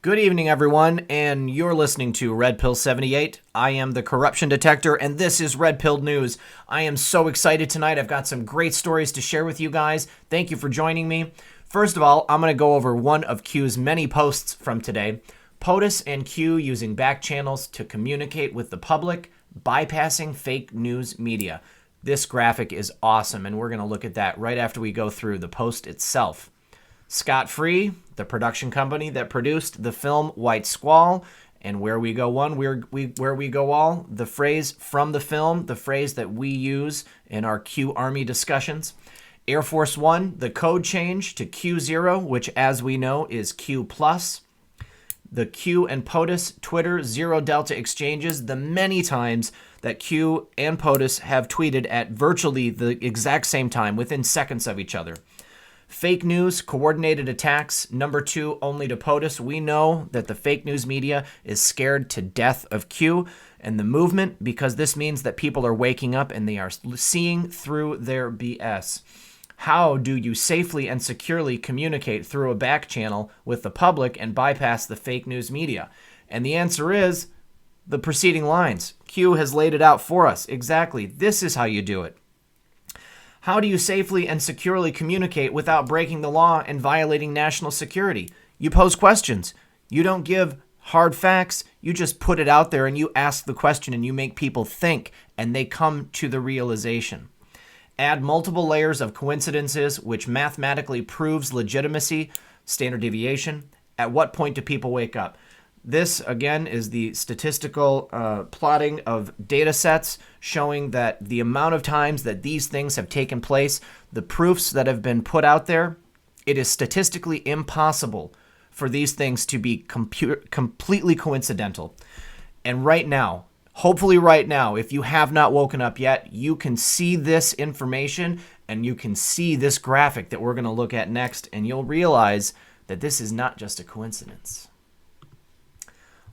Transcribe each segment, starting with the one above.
Good evening, everyone, and you're listening to Red Pill 78. I am the corruption detector, and this is Redpilled News. I am so excited tonight. I've got some great stories to share with you guys. Thank you for joining me. First of all, I'm going to go over one of Q's many posts from today. POTUS and Q using back channels to communicate with the public, bypassing fake news media. This graphic is awesome, and we're going to look at that right after we go through the post itself. Scott Free, the production company that produced the film White Squall, and Where We Go One, Where We Go All, the phrase from the film, the phrase that we use in our Q Army discussions. Air Force One, the code change to Q0, which as we know is Q+. The Q and POTUS Twitter Zero Delta exchanges, the many times that Q and POTUS have tweeted at virtually the exact same time, within seconds of each other. Fake news, coordinated attacks, number 2 only to POTUS. We know that the fake news media is scared to death of Q and the movement because this means that people are waking up and they are seeing through their BS. How do you safely and securely communicate through a back channel with the public and bypass the fake news media? And the answer is the preceding lines. Q has laid it out for us. Exactly. This is how you do it. How do you safely and securely communicate without breaking the law and violating national security? You pose questions. You don't give hard facts. You just put it out there and you ask the question and you make people think and they come to the realization. Add multiple layers of coincidences which mathematically proves legitimacy, standard deviation. At what point do people wake up? This, again, is the statistical plotting of data sets showing that the amount of times that these things have taken place, the proofs that have been put out there, it is statistically impossible for these things to be completely coincidental. And right now, hopefully right now, if you have not woken up yet, you can see this information and you can see this graphic that we're going to look at next, and you'll realize that this is not just a coincidence.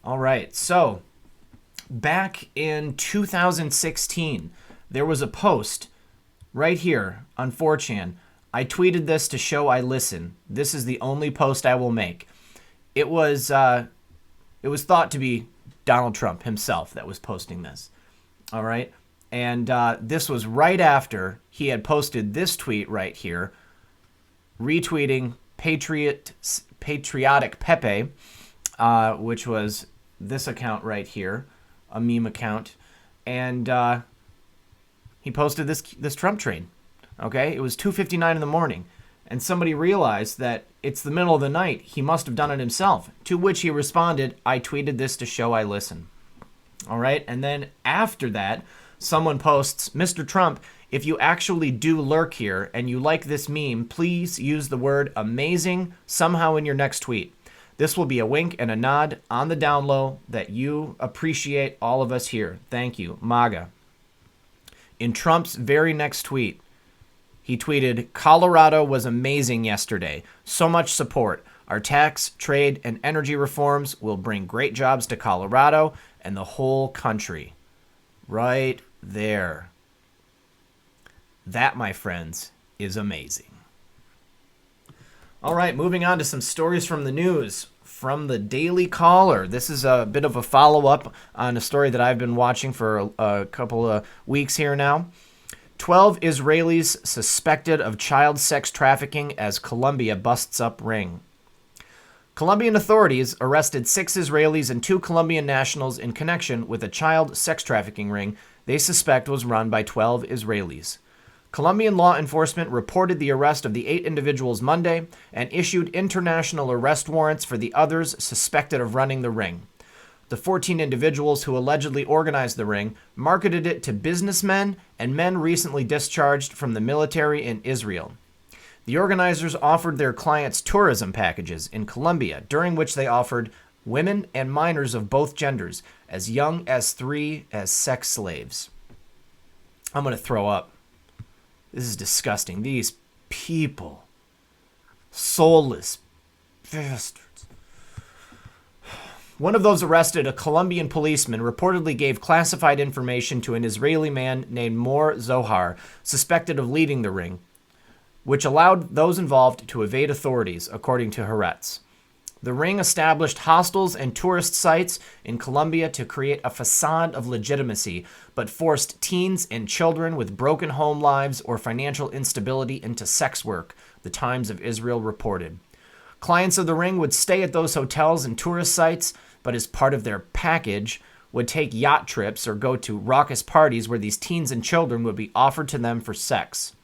All right, so back in 2016, there was a post right here on 4chan. I tweeted this to show I listen. This is the only post I will make. It was thought to be Donald Trump himself that was posting this. All right, and this was right after he had posted this tweet right here, retweeting Patriotic Pepe, which was this account right here, a meme account, and he posted this Trump train. Okay, it was 2:59 in the morning, and somebody realized that it's the middle of the night. He must have done it himself. To which he responded, "I tweeted this to show I listen." All right, and then after that, someone posts, "Mr. Trump, if you actually do lurk here and you like this meme, please use the word amazing somehow in your next tweet. This will be a wink and a nod on the down low that you appreciate all of us here. Thank you, MAGA." In Trump's very next tweet, he tweeted, "Colorado was amazing yesterday. So much support. Our tax, trade, and energy reforms will bring great jobs to Colorado and the whole country." Right there. That, my friends, is amazing. All right, moving on to some stories from the news. From the Daily Caller. This is a bit of a follow-up on a story that I've been watching for a couple of weeks here now. 12 Israelis suspected of child sex trafficking as Colombia busts up ring. Colombian authorities arrested 6 Israelis and 2 Colombian nationals in connection with a child sex trafficking ring they suspect was run by 12 Israelis. Colombian law enforcement reported the arrest of the 8 individuals Monday and issued international arrest warrants for the others suspected of running the ring. The 14 individuals who allegedly organized the ring marketed it to businessmen and men recently discharged from the military in Israel. The organizers offered their clients tourism packages in Colombia, during which they offered women and minors of both genders, as young as 3, as sex slaves. I'm going to throw up. This is disgusting. These people, soulless bastards. One of those arrested, a Colombian policeman, reportedly gave classified information to an Israeli man named Mor Zohar, suspected of leading the ring, which allowed those involved to evade authorities, according to Haaretz. The ring established hostels and tourist sites in Colombia to create a facade of legitimacy, but forced teens and children with broken home lives or financial instability into sex work, the Times of Israel reported. Clients of the ring would stay at those hotels and tourist sites, but as part of their package, would take yacht trips or go to raucous parties where these teens and children would be offered to them for sex.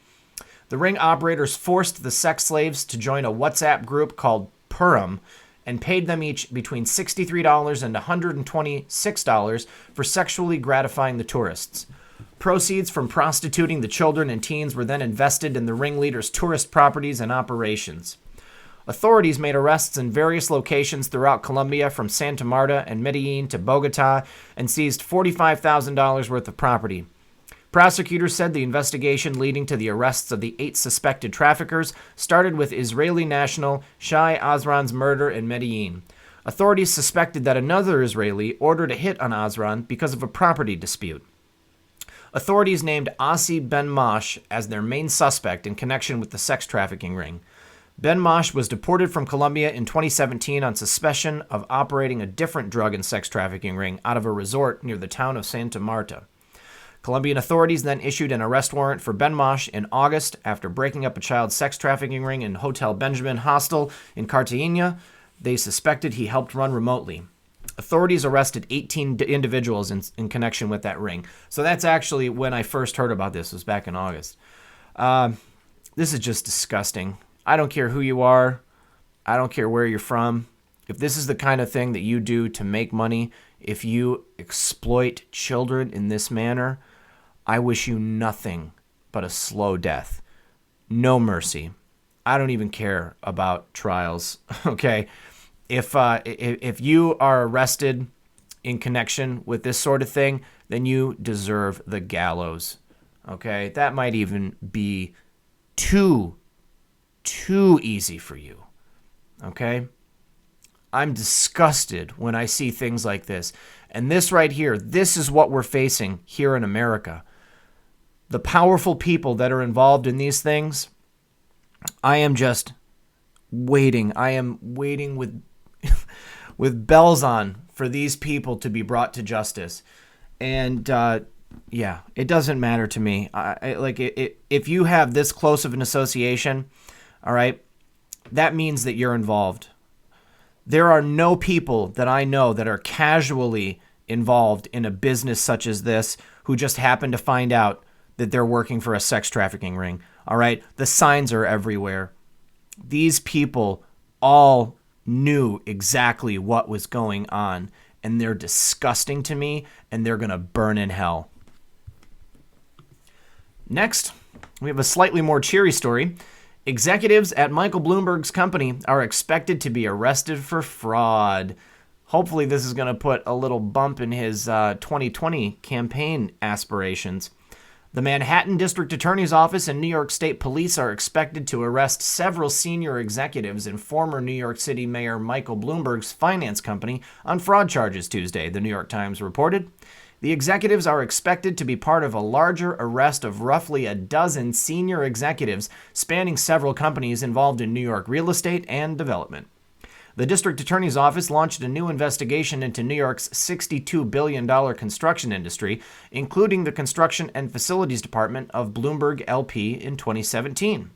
The ring operators forced the sex slaves to join a WhatsApp group called Purim, and paid them each between $63 and $126 for sexually gratifying the tourists. Proceeds from prostituting the children and teens were then invested in the ringleaders' tourist properties and operations. Authorities made arrests in various locations throughout Colombia, from Santa Marta and Medellin to Bogota, and seized $45,000 worth of property. Prosecutors said the investigation leading to the arrests of the 8 suspected traffickers started with Israeli national Shai Azran's murder in Medellin. Authorities suspected that another Israeli ordered a hit on Azran because of a property dispute. Authorities named Asi Ben Mosh as their main suspect in connection with the sex trafficking ring. Ben Mosh was deported from Colombia in 2017 on suspicion of operating a different drug and sex trafficking ring out of a resort near the town of Santa Marta. Colombian authorities then issued an arrest warrant for Ben Mosh in August after breaking up a child sex trafficking ring in Hotel Benjamin Hostel in Cartagena. They suspected he helped run remotely. Authorities arrested 18 individuals in connection with that ring. So that's actually when I first heard about this, was back in August. This is just disgusting. I don't care who you are. I don't care where you're from. If this is the kind of thing that you do to make money, if you exploit children in this manner, I wish you nothing but a slow death. No mercy. I don't even care about trials, okay? If you are arrested in connection with this sort of thing, then you deserve the gallows, okay? That might even be too easy for you, okay? I'm disgusted when I see things like this. And this right here, this is what we're facing here in America. The powerful people that are involved in these things, I am just waiting. I am waiting with with bells on for these people to be brought to justice. And yeah, it doesn't matter to me. If you have this close of an association, all right, that means that you're involved. There are no people that I know that are casually involved in a business such as this who just happen to find out that they're working for a sex trafficking ring. All right? The signs are everywhere. These people all knew exactly what was going on, and they're disgusting to me, and they're going to burn in hell. Next, we have a slightly more cheery story. Executives at Michael Bloomberg's company are expected to be arrested for fraud. Hopefully this is going to put a little bump in his 2020 campaign aspirations. The Manhattan District Attorney's Office and New York State Police are expected to arrest several senior executives in former New York City Mayor Michael Bloomberg's finance company on fraud charges Tuesday, the New York Times reported. The executives are expected to be part of a larger arrest of roughly a dozen senior executives spanning several companies involved in New York real estate and development. The district attorney's office launched a new investigation into New York's $62 billion construction industry, including the Construction and Facilities Department of Bloomberg LP in 2017.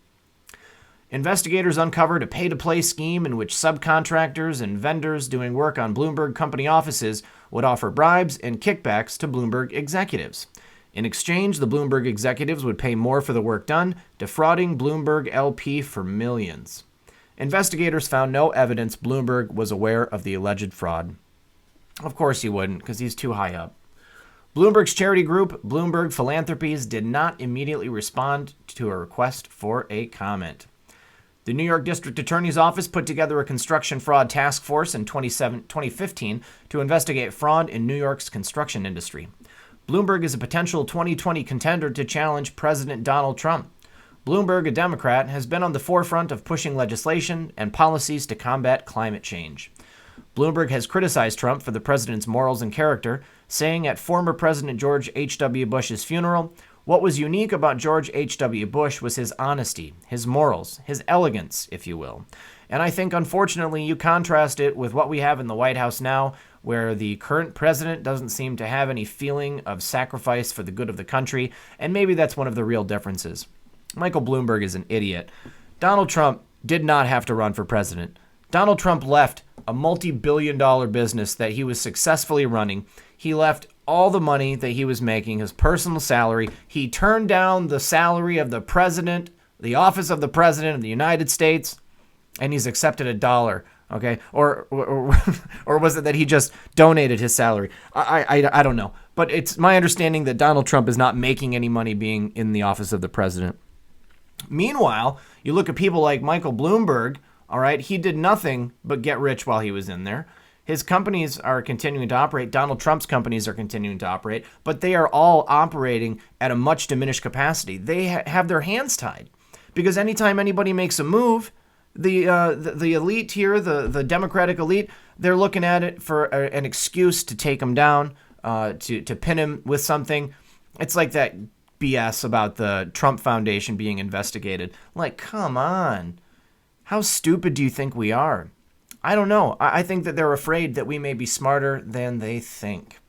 Investigators uncovered a pay-to-play scheme in which subcontractors and vendors doing work on Bloomberg company offices would offer bribes and kickbacks to Bloomberg executives. In exchange, the Bloomberg executives would pay more for the work done, defrauding Bloomberg LP for millions. Investigators found no evidence Bloomberg was aware of the alleged fraud. Of course he wouldn't, because he's too high up. Bloomberg's charity group, Bloomberg Philanthropies, did not immediately respond to a request for a comment. The New York District Attorney's Office put together a construction fraud task force in 2015 to investigate fraud in New York's construction industry. Bloomberg is a potential 2020 contender to challenge President Donald Trump. Bloomberg, a Democrat, has been on the forefront of pushing legislation and policies to combat climate change. Bloomberg has criticized Trump for the president's morals and character, saying at former President George H.W. Bush's funeral, What was unique about George H.W. Bush was his honesty, his morals, his elegance, if you will. And I think, unfortunately, you contrast it with what we have in the White House now, where the current president doesn't seem to have any feeling of sacrifice for the good of the country, and maybe that's one of the real differences. Michael Bloomberg is an idiot. Donald Trump did not have to run for president. Donald Trump left a multi-billion-dollar business that he was successfully running. He left all the money that he was making, his personal salary. He turned down the salary of the president, the office of the president of the United States, and he's accepted $1. Okay, or was it that he just donated his salary? I don't know, but it's my understanding that Donald Trump is not making any money being in the office of the president. Meanwhile, you look at people like Michael Bloomberg. All right, he did nothing but get rich while he was in there. His companies are continuing to operate. Donald Trump's companies are continuing to operate, but they are all operating at a much diminished capacity. They have their hands tied because anytime anybody makes a move, the elite here, the Democratic elite, they're looking at it for an excuse to take him down, to pin him with something. It's like that BS about the Trump Foundation being investigated. Like, come on. How stupid do you think we are? I don't know. I think that they're afraid that we may be smarter than they think.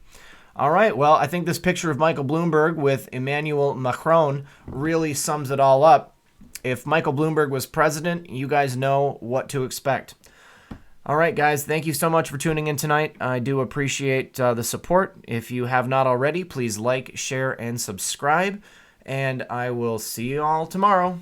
All right, well, I think this picture of Michael Bloomberg with Emmanuel Macron really sums it all up. If Michael Bloomberg was president, you guys know what to expect. All right, guys, thank you so much for tuning in tonight. I do appreciate the support. If you have not already, please like, share, and subscribe. And I will see you all tomorrow.